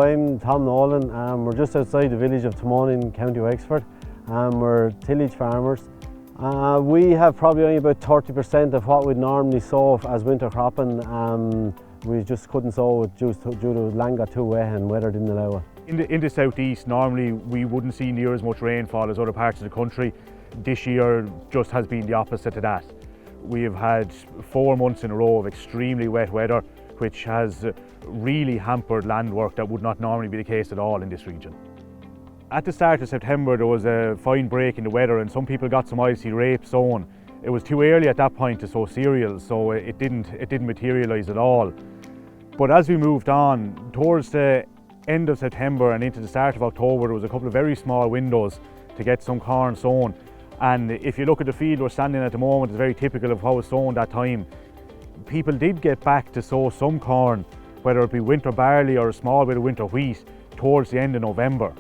I'm Tom Nolan. We're just outside the village of Timon in County Wexford. We're tillage farmers. We have probably only about 30% of what we'd normally sow as winter cropping. We just couldn't sow it due to land got too wet and weather didn't allow it. In the southeast, normally we wouldn't see near as much rainfall as other parts of the country. This year just has been the opposite of that. We have had 4 months in a row of extremely wet weather, which has really hampered land work that would not normally be the case at all in this region. At the start of September there was a fine break in the weather and some people got some oilseed rape sown. It was too early at that point to sow cereals, so it didn't materialise at all. But as we moved on, towards the end of September and into the start of October, there was a couple of very small windows to get some corn sown. And if you look at the field we're standing at the moment, it's very typical of how it was sown that time. People did get back to sow some corn, whether it be winter barley or a small bit of winter wheat, towards the end of November.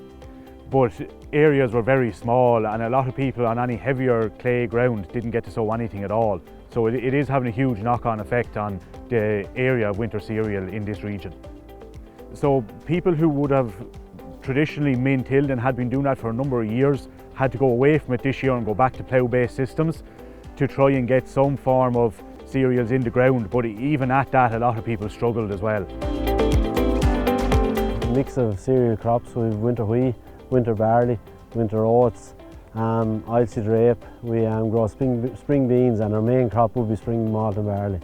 But areas were very small and a lot of people on any heavier clay ground didn't get to sow anything at all. So it is having a huge knock-on effect on the area of winter cereal in this region. So people who would have traditionally min-tilled and had been doing that for a number of years had to go away from it this year and go back to plough-based systems to try and get some form of cereals in the ground, but even at that a lot of people struggled as well. A mix of cereal crops, we've winter wheat, winter barley, winter oats, oilseed rape. We grow spring beans and our main crop will be spring malt and barley.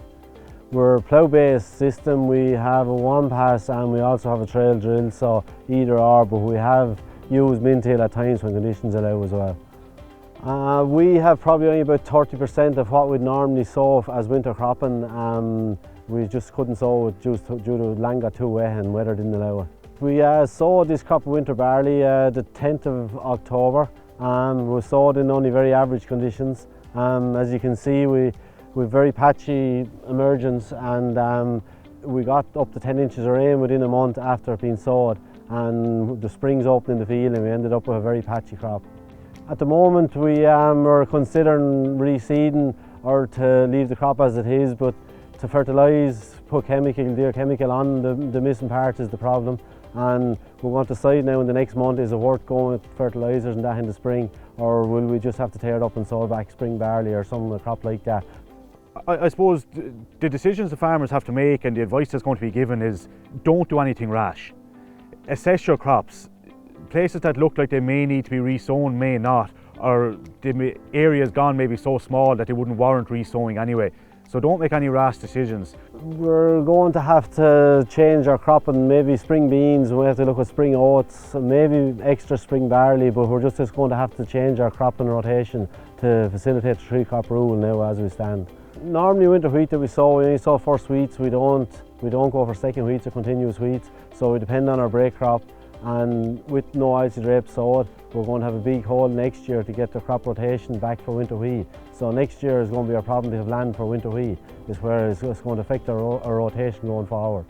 We're a plough-based system. We have a one pass and we also have a trail drill, so either or, but we have used min-till at times when conditions allow as well. We have probably only about 30% of what we'd normally sow as winter cropping. We just couldn't sow it due to land got too wet and weather didn't allow it. We sowed this crop of winter barley the 10th of October. We sowed in only very average conditions. As you can see, we've very patchy emergence and we got up to 10 inches of rain within a month after it being sowed, and the springs opened in the field and we ended up with a very patchy crop. At the moment we are considering reseeding or to leave the crop as it is, but to fertilise, put deer chemical on, the missing part is the problem. And we want to decide now in the next month, is it worth going with fertilisers and that in the spring, or will we just have to tear it up and sow back spring barley or some crop like that? I suppose the decisions the farmers have to make and the advice that's going to be given is don't do anything rash. Assess your crops. Places that look like they may need to be resown may not, or the areas gone may be so small that they wouldn't warrant resowing anyway. So don't make any rash decisions. We're going to have to change our crop and maybe spring beans, we have to look at spring oats, maybe extra spring barley, but we're just going to have to change our crop and rotation to facilitate the 3-crop rule now as we stand. Normally winter wheat that we only sow first wheats, we don't go for second wheats or continuous wheats, so we depend on our break crop. And with no oilseed rape sowed, we're going to have a big hole next year to get the crop rotation back for winter wheat. So next year is going to be our problem to have land for winter wheat, is where it's going to affect our rotation going forward.